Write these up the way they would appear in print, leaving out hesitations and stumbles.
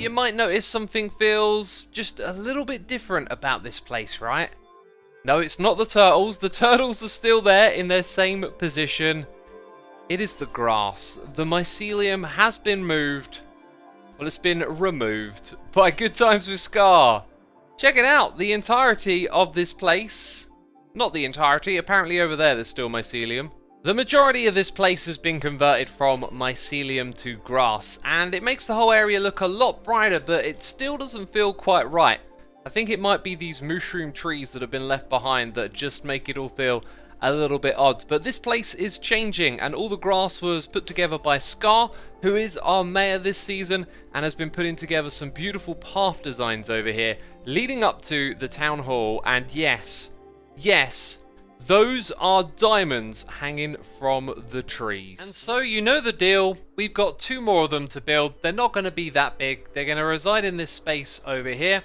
you might notice something feels just a little bit different about this place, right? No, it's not the turtles. The turtles are still there in their same position. It is the grass. The mycelium has been moved. Well, it's been removed by Good Times with Scar. Check it out, the entirety of this place. Not the entirety, apparently over there's still mycelium. The majority of this place has been converted from mycelium to grass, and it makes the whole area look a lot brighter, but it still doesn't feel quite right. I think it might be these mushroom trees that have been left behind that just make it all feel a little bit odd. But this place is changing, and all the grass was put together by Scar, who is our mayor this season, and has been putting together some beautiful path designs over here, leading up to the town hall. And yes, those are diamonds hanging from the trees. And so you know the deal. We've got 2 more of them to build. They're not going to be that big. They're going to reside in this space over here.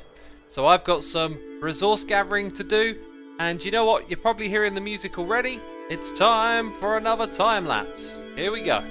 So I've got some resource gathering to do. And you know what? You're probably hearing the music already. It's time for another time lapse. Here we go.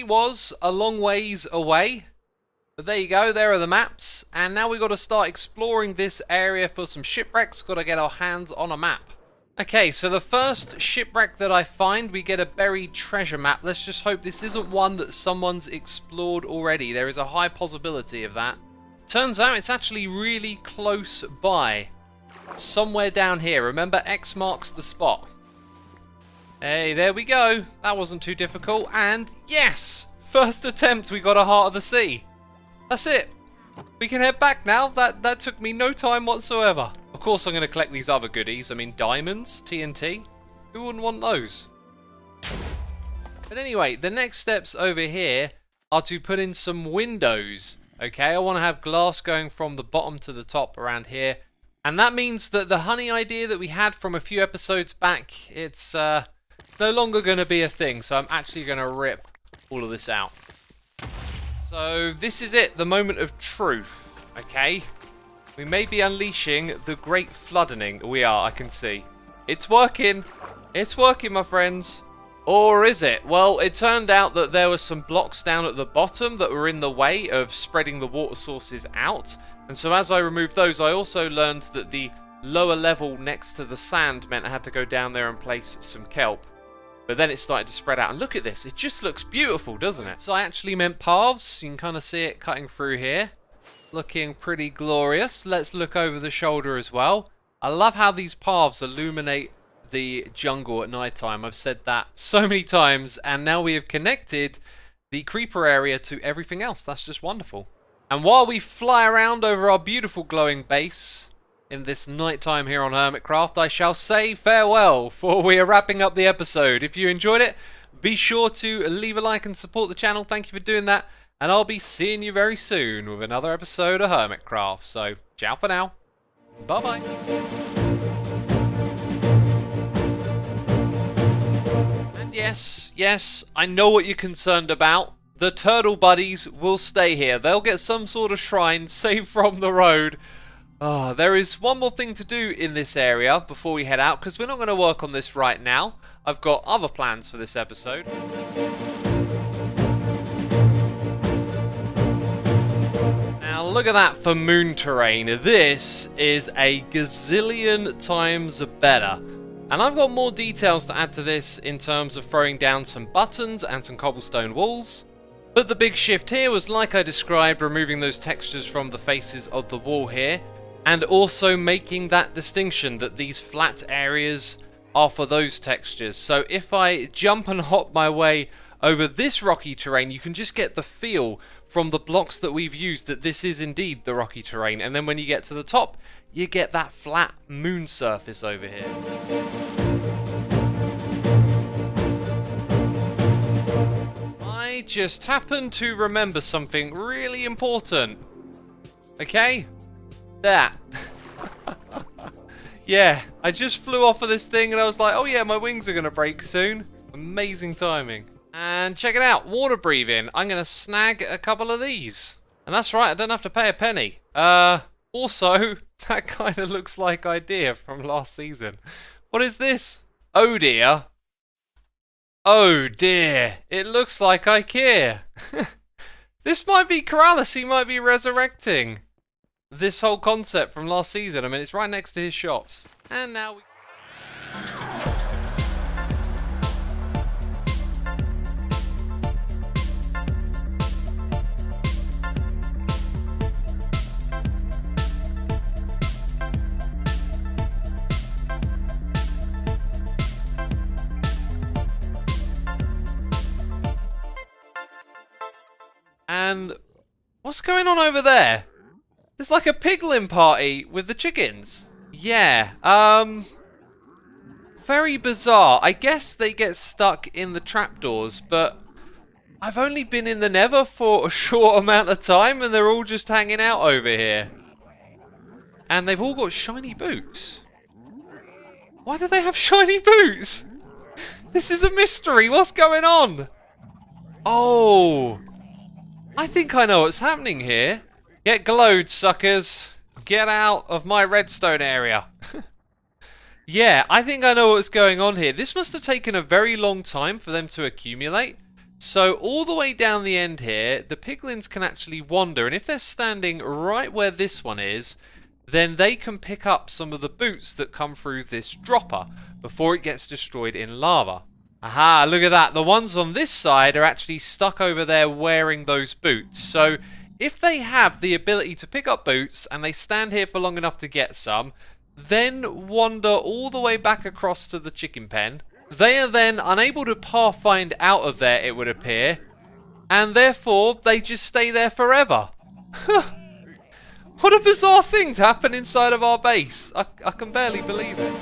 Was a long ways away, but there you go, there are the maps, and now we've got to start exploring this area for some shipwrecks. Got to get our hands on a map. Okay, so the first shipwreck that I find, we get a buried treasure map. Let's just hope this isn't one that someone's explored already. There is a high possibility of that. Turns out it's actually really close by, somewhere down here. Remember, X marks the spot. Hey, there we go. That wasn't too difficult. And yes! First attempt, we got a Heart of the Sea. That's it. We can head back now. That took me no time whatsoever. Of course, I'm going to collect these other goodies. I mean, diamonds, TNT. Who wouldn't want those? But anyway, the next steps over here are to put in some windows. Okay, I want to have glass going from the bottom to the top around here. And that means that the honey idea that we had from a few episodes back, it's no longer going to be a thing, so I'm actually going to rip all of this out. So this is it, the moment of truth, okay? We may be unleashing the great flooding. We are, I can see. It's working. It's working, my friends. Or is it? Well, it turned out that there were some blocks down at the bottom that were in the way of spreading the water sources out. And so as I removed those, I also learned that the lower level next to the sand meant I had to go down there and place some kelp. But then it started to spread out. And look at this. It just looks beautiful, doesn't it? So I actually meant paths. You can kind of see it cutting through here. Looking pretty glorious. Let's look over the shoulder as well. I love how these paths illuminate the jungle at night time. I've said that so many times. And now we have connected the creeper area to everything else. That's just wonderful. And while we fly around over our beautiful glowing base in this night time here on Hermitcraft, I shall say farewell, for we are wrapping up the episode. If you enjoyed it, be sure to leave a like and support the channel. Thank you for doing that. And I'll be seeing you very soon with another episode of Hermitcraft. So, ciao for now. Bye-bye. And yes, I know what you're concerned about. The turtle buddies will stay here. They'll get some sort of shrine saved from the road. Oh, there is one more thing to do in this area before we head out, because we're not going to work on this right now. I've got other plans for this episode. Now look at that for moon terrain. This is a gazillion times better And I've got more details to add to this in terms of throwing down some buttons and some cobblestone walls. But the big shift here was, like I described, removing those textures from the faces of the wall here, and also making that distinction that these flat areas are for those textures. So if I jump and hop my way over this rocky terrain, you can just get the feel from the blocks that we've used that this is indeed the rocky terrain. And then when you get to the top, you get that flat moon surface over here. I just happened to remember something really important. Okay? That. Yeah, I just flew off of this thing and I was like, oh yeah, my wings are going to break soon. Amazing timing. And check it out, water breathing. I'm going to snag a couple of these. And that's right, I don't have to pay a penny. Also, that kind of looks like Idea from last season. What is this? Oh dear. Oh dear. It looks like IKEA. This might be Keralis, he might be resurrecting this whole concept from last season. I mean, it's right next to his shops. And now we... And what's going on over there? There's like a piglin party with the chickens. Yeah, very bizarre. I guess they get stuck in the trapdoors, but I've only been in the Nether for a short amount of time and they're all just hanging out over here. And they've all got shiny boots. Why do they have shiny boots? This is a mystery. What's going on? Oh, I think I know what's happening here. Get glowed, suckers. Get out of my redstone area. Yeah, I think I know what's going on here. This must have taken a very long time for them to accumulate. So all the way down the end here, the piglins can actually wander. And if they're standing right where this one is, then they can pick up some of the boots that come through this dropper before it gets destroyed in lava. Aha, look at that. The ones on this side are actually stuck over there wearing those boots. So if they have the ability to pick up boots and they stand here for long enough to get some, then wander all the way back across to the chicken pen, they are then unable to pathfind out of there, it would appear, and therefore they just stay there forever. What a bizarre thing to happen inside of our base. I can barely believe it.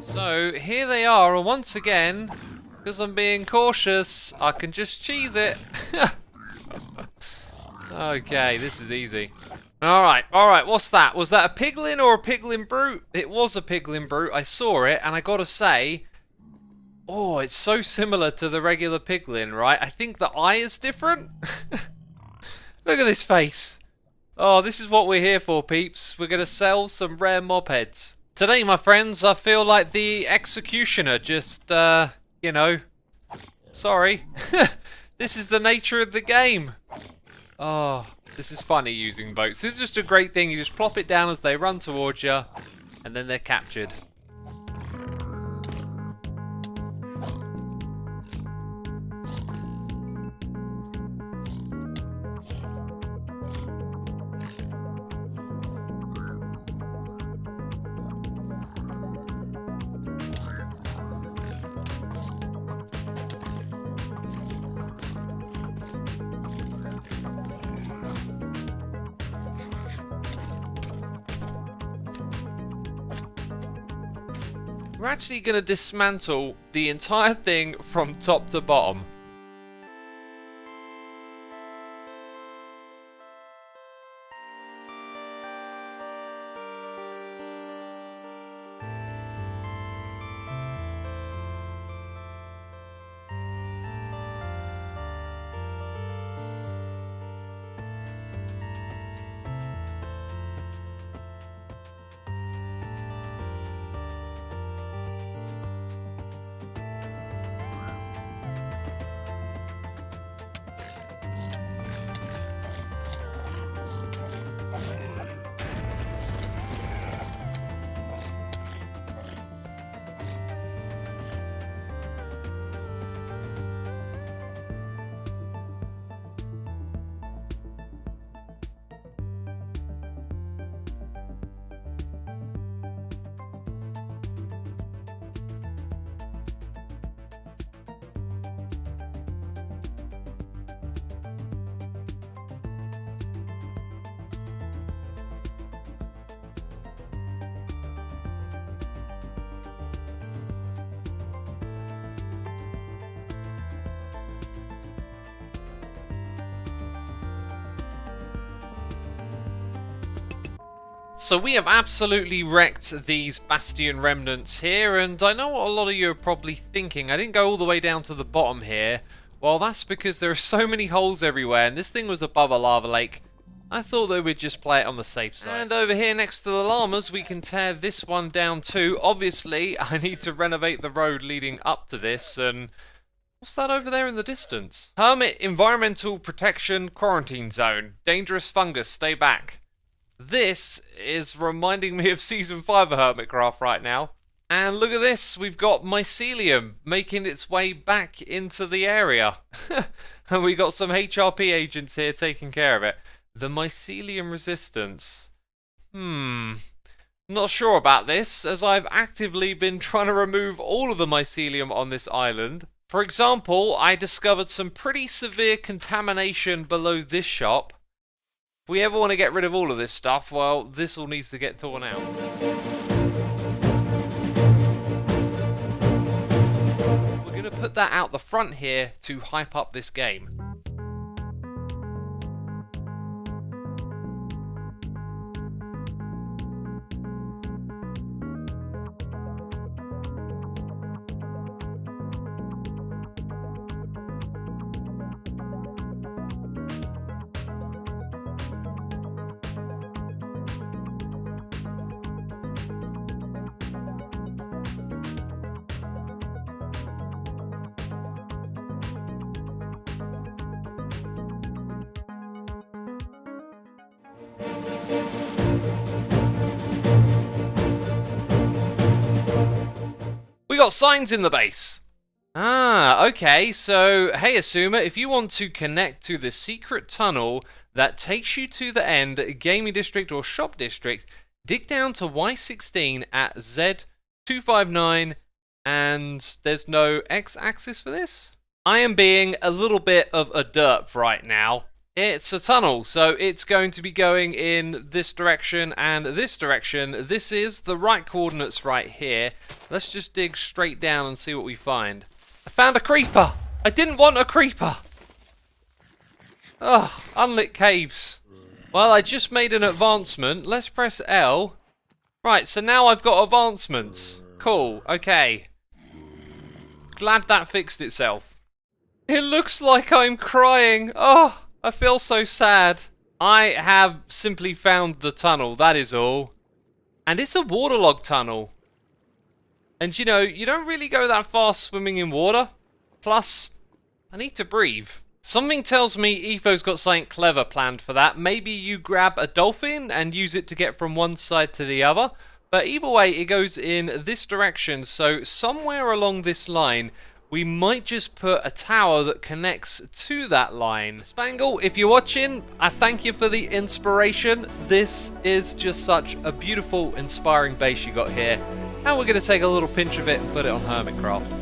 So here they are, and once again, because I'm being cautious, I can just cheese it. Okay, this is easy. Alright, what's that? Was that a piglin or a piglin brute? It was a piglin brute, I saw it, and I gotta say, oh, it's so similar to the regular piglin, right? I think the eye is different. Look at this face. Oh, this is what we're here for, peeps. We're gonna sell some rare mob heads. Today, my friends, I feel like the executioner, just, you know, sorry. This is the nature of the game. Oh, this is funny using boats. This is just a great thing. You just plop it down as they run towards you, and then they're captured. We're actually going to dismantle the entire thing from top to bottom. So we have absolutely wrecked these Bastion remnants here, and I know what a lot of you are probably thinking. I didn't go all the way down to the bottom here. Well, that's because there are so many holes everywhere, and this thing was above a lava lake. I thought that we'd just play it on the safe side. And over here next to the llamas, we can tear this one down too. Obviously, I need to renovate the road leading up to this, and what's that over there in the distance? Hermit Environmental Protection Quarantine Zone. Dangerous fungus, stay back. This is reminding me of Season 5 of Hermitcraft right now. And look at this, we've got Mycelium making its way back into the area. And we got some HRP agents here taking care of it. The Mycelium resistance. Not sure about this, as I've actively been trying to remove all of the Mycelium on this island. For example, I discovered some pretty severe contamination below this shop. If we ever want to get rid of all of this stuff, well, this all needs to get torn out. We're going to put that out the front here to hype up this game. We got signs in the base. Ah, okay, so hey Xisuma, if you want to connect to the secret tunnel that takes you to the end, gaming district or shop district, dig down to Y16 at Z259, and there's no X-axis for this? I am being a little bit of a derp right now. It's a tunnel, so it's going to be going in this direction and this direction. This is the right coordinates right here. Let's just dig straight down and see what we find. I found a creeper! I didn't want a creeper! Ugh, unlit caves. Well, I just made an advancement. Let's press L. Right, so now I've got advancements. Cool, okay. Glad that fixed itself. It looks like I'm crying. Oh! I feel so sad. I have simply found the tunnel, that is all. And it's a waterlogged tunnel. And you know, you don't really go that far swimming in water. Plus, I need to breathe. Something tells me Etho's got something clever planned for that. Maybe you grab a dolphin and use it to get from one side to the other. But either way, it goes in this direction. So somewhere along this line, we might just put a tower that connects to that line. Spangle, if you're watching, I thank you for the inspiration. This is just such a beautiful, inspiring base you got here. And we're going to take a little pinch of it and put it on Hermitcraft.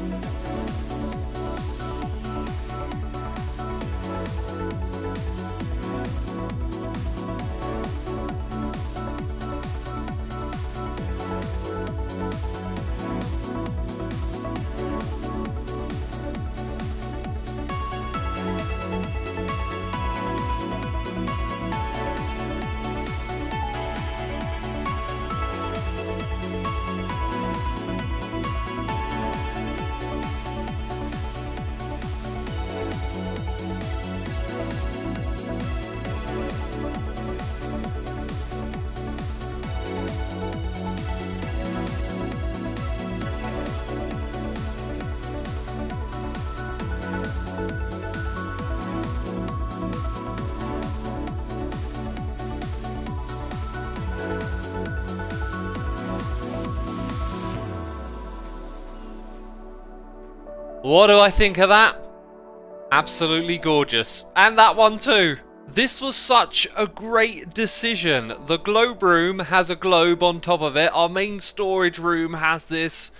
What do I think of that? Absolutely gorgeous. And that one too. This was such a great decision. The globe room has a globe on top of it. Our main storage room has this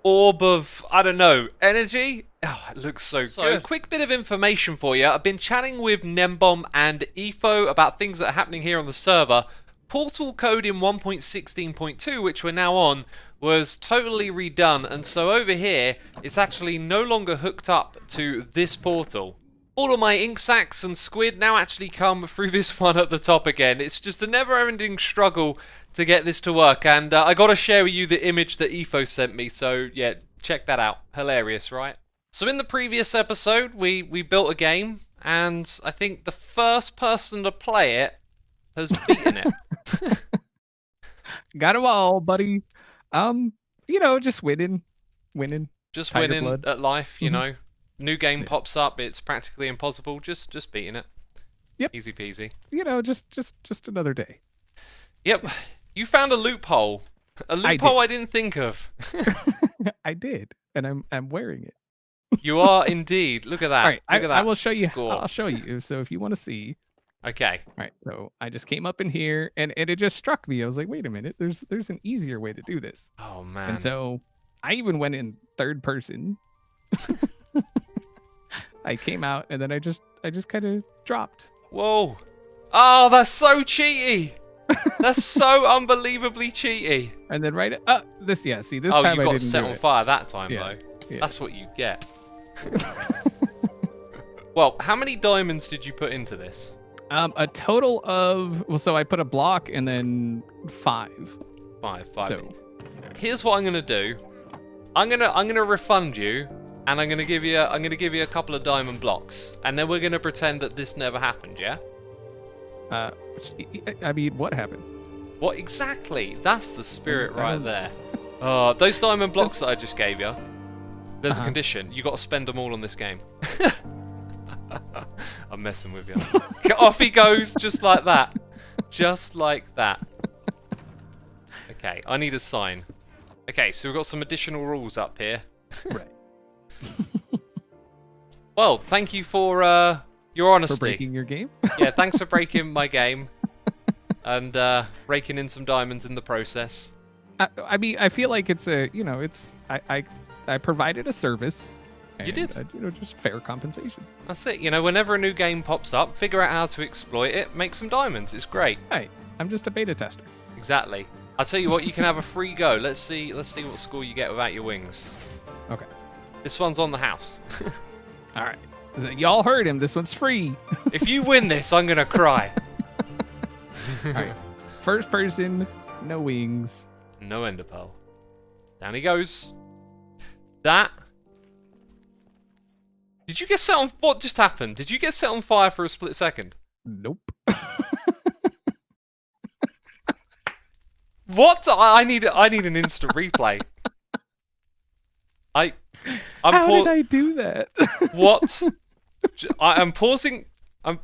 orb of, I don't know, energy. Oh, it looks so good. A quick bit of information for you. I've been chatting with Nembom and Etho about things that are happening here on the server. Portal code in 1.16.2, which we're now on, was totally redone, and so over here it's actually no longer hooked up to this portal. All of my ink sacs and squid now actually come through this one at the top again. It's just a never-ending struggle to get this to work, and I got to share with you the image that Ethos sent me, so yeah, check that out. Hilarious, right? So in the previous episode, we built a game, and I think the first person to play it has beaten it. Got them all, buddy. You know, just winning. Just Tiger winning blood. at life, you Mhm. know. New game Yeah. pops up, it's practically impossible, just beating it. Yep. Easy peasy. You know, just another day. Yep. You found a loophole. A loophole I didn't think of. I did, and I'm wearing it. You are indeed. Look at that. All right, Look at that. I will show you. Score. I'll show you. So if you want to see. Okay. All right, so I just came up in here, and it just struck me. I was like, wait a minute, there's an easier way to do this. Oh man. And so I even went in third person. I came out, and then I just kind of dropped. Whoa. Oh, that's so cheaty. That's so unbelievably cheaty. And then this see this oh, time you I got didn't set do on it. fire that time Yeah, though. yeah. That's what you get. Well, how many diamonds did you put into this? A total of so I put a block and then 5. Five. So Here's what I'm gonna do. I'm gonna refund you, and I'm gonna give you a couple of diamond blocks, and then we're gonna pretend that this never happened. Yeah. I mean, what happened? What exactly? That's the spirit I right don't- there. Oh, those diamond blocks that I just gave you. There's a Uh-huh. condition. You got to spend them all on this game. I'm messing with you. Off he goes, just like that. Just like that. Okay, I need a sign. Okay, so we've got some additional rules up here. Right. Well, thank you for your honesty. For breaking your game? Yeah, thanks for breaking my game. And raking in some diamonds in the process. I mean, I feel like it's I provided a service. And, You did. Just fair compensation. That's it. You know, whenever a new game pops up, figure out how to exploit it, make some diamonds. It's great. Hey, I'm just a beta tester. Exactly. I'll tell you what, you can have a free go. Let's see what score you get without your wings. Okay. This one's on the house. All right. Y'all heard him. This one's free. If you win this, I'm gonna cry. All right. First person, no wings. No ender pearl. Down he goes. That. Did you get set on? What just happened? Did you get set on fire for a split second? Nope. What? I need an instant replay. I'm How did I do that? What? I'm pausing. Oh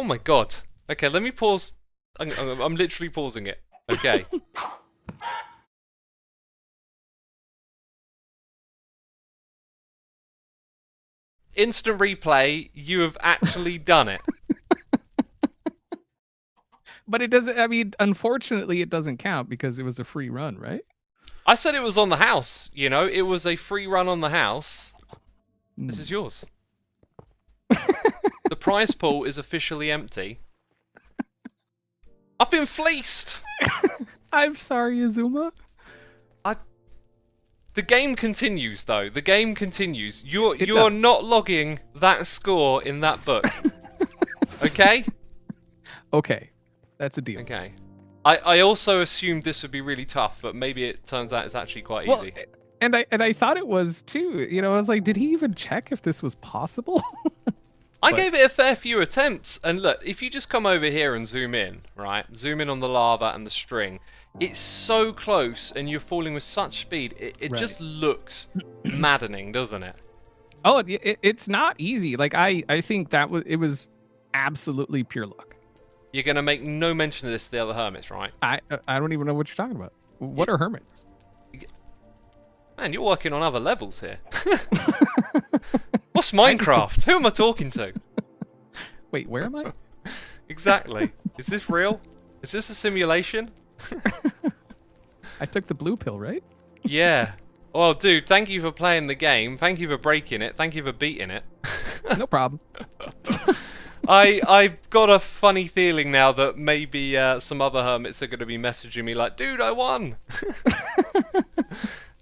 my god. Okay, let me pause. I'm literally pausing it. Okay. Instant replay. You have actually done it. But it doesn't. I mean, unfortunately, it doesn't count because it was a free run, right? I said it was on the house. You know, it was a free run on the house. This is yours. The prize pool is officially empty. I've been fleeced. I'm sorry, Xisuma. The game continues, though. The game continues. You're not logging that score in that book. Okay? Okay, that's a deal. Okay. I also assumed this would be really tough, but maybe it turns out it's actually quite Well, easy. and I thought it was too. I was like, did he even check if this was possible? I gave it a fair few attempts, and look, if you just come over here and zoom in, right? Zoom in on the lava and the string. It's so close, and you're falling with such speed. It Right. just looks maddening, doesn't it? Oh, it's not easy. Like I think it was absolutely pure luck. You're going to make no mention of this to the other hermits, right? I don't even know what you're talking about. What are hermits? Man, you're working on other levels here. What's Minecraft? Who am I talking to? Wait, where am I? Exactly. Is this real? Is this a simulation? I took the blue pill, right? Yeah. Well, dude, thank you for playing the game. Thank you for breaking it. Thank you for beating it. No problem. I've got a funny feeling now that maybe some other hermits are going to be messaging me like, dude, I won.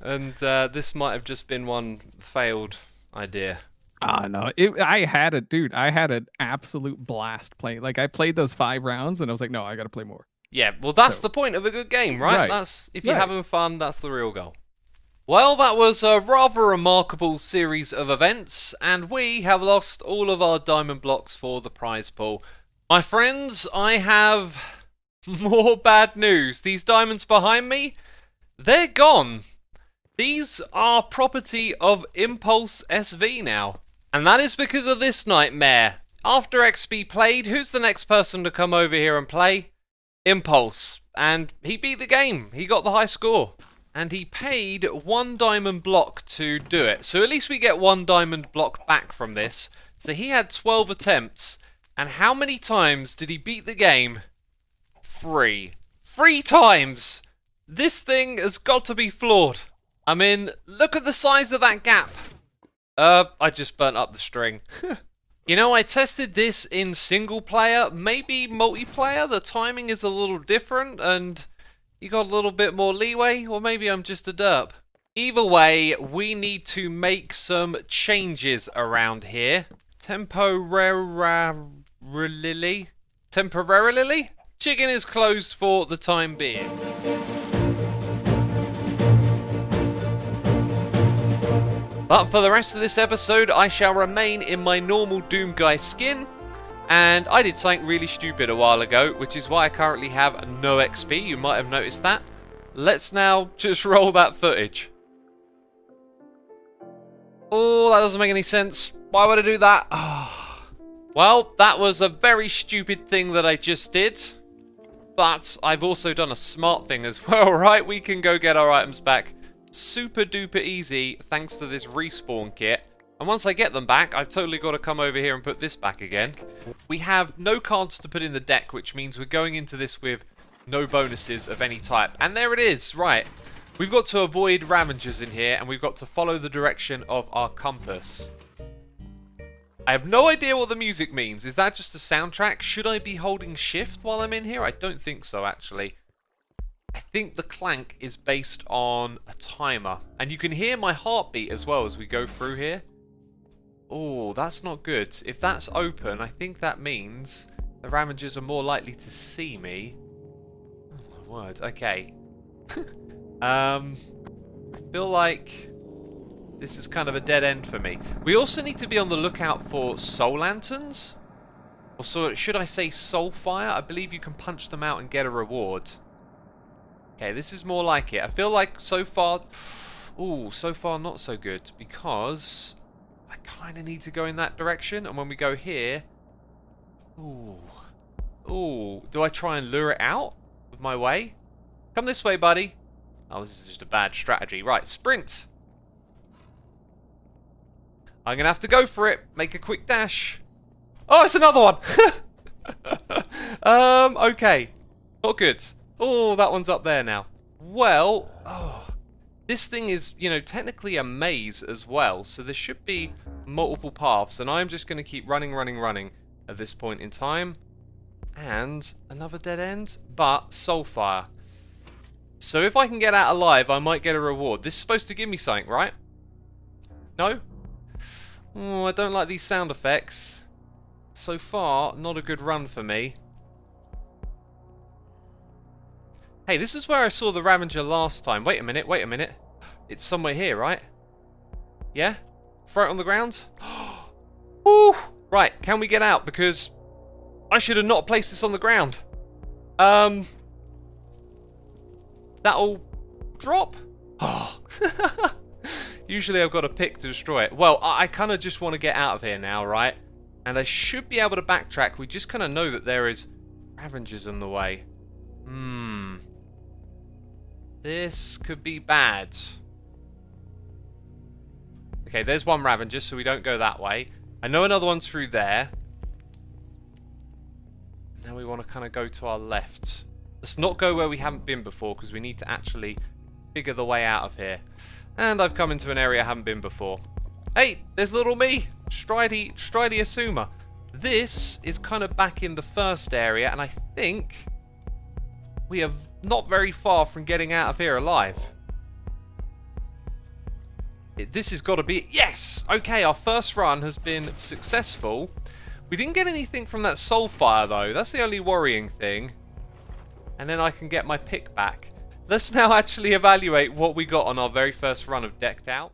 And this might have just been one failed idea. Ah, no. I had an absolute blast playing. Like, I played those 5 rounds, and I was like, no, I got to play more. Yeah, well, that's So, the point of a good game, right? right, That's if you're right. having fun, that's the real goal. Well, that was a rather remarkable series of events, and we have lost all of our diamond blocks for the prize pool. My friends, I have more bad news. These diamonds behind me, they're gone. These are property of Impulse SV now. And that is because of this nightmare. After XP played, who's the next person to come over here and play? Impulse. And he beat the game. He got the high score. And he paid 1 diamond block to do it. So at least we get 1 diamond block back from this. So he had 12 attempts. And how many times did he beat the game? 3. 3 times! This thing has got to be flawed. I mean, look at the size of that gap. I just burnt up the string. You know, I tested this in single player, maybe multiplayer. The timing is a little different and you got a little bit more leeway, or maybe I'm just a derp. Either way, we need to make some changes around here. Temporarily? Chicken is closed for the time being. But for the rest of this episode, I shall remain in my normal Doom Guy skin. And I did something really stupid a while ago, which is why I currently have no XP. You might have noticed that. Let's now just roll that footage. Oh, that doesn't make any sense. Why would I do that? Oh. Well, that was a very stupid thing that I just did. But I've also done a smart thing as well, right? We can go get our items back super duper easy thanks to this respawn kit. And once I get them back, I've totally got to come over here and put this back again. We have no cards to put in the deck, which means we're going into this with no bonuses of any type. And there it is, right. We've got to avoid Ravengers in here, and we've got to follow the direction of our compass. I have no idea what the music means. Is that just a soundtrack? Should I be holding shift while I'm in here? I don't think so, actually. I think the clank is based on a timer. And you can hear my heartbeat as well as we go through here. Oh, that's not good. If that's open, I think that means the Ravengers are more likely to see me. Oh my word, okay. I feel like this is kind of a dead end for me. We also need to be on the lookout for soul lanterns. Or so, should I say soul fire? I believe you can punch them out and get a reward. Okay, this is more like it. I feel like so far... Ooh, so far not so good. Because I kind of need to go in that direction. And when we go here... Ooh. Ooh. Do I try and lure it out with my way? Come this way, buddy. Oh, this is just a bad strategy. Right, sprint. I'm going to have to go for it. Make a quick dash. Oh, it's another one. Okay. Not good. Oh, that one's up there now. Well, this thing is, you know, technically a maze as well. So there should be multiple paths. And I'm just going to keep running at this point in time. And another dead end. But soulfire. So if I can get out alive, I might get a reward. This is supposed to give me something, right? No? Oh, I don't like these sound effects. So far, not a good run for me. Hey, this is where I saw the Ravager last time. Wait a minute, wait a minute. It's somewhere here, right? Yeah? Throw it on the ground? Woo! Right, can we get out? Because I should have not placed this on the ground. That'll drop? Oh. Usually I've got a pick to destroy it. Well, I kind of just want to get out of here now, right? And I should be able to backtrack. We just kind of know that there is Ravengers in the way. This could be bad. Okay, there's one Ravager, so we don't go that way. I know another one's through there. Now we want to kind of go to our left. Let's not go where we haven't been before, because we need to actually figure the way out of here. And I've come into an area I haven't been before. Hey, there's little me, Stridey Xisuma. This is kind of back in the first area, and I think we are not very far from getting out of here alive. This has got to be... Yes! Okay, our first run has been successful. We didn't get anything from that soul fire, though. That's the only worrying thing. And then I can get my pick back. Let's now actually evaluate what we got on our very first run of Decked Out.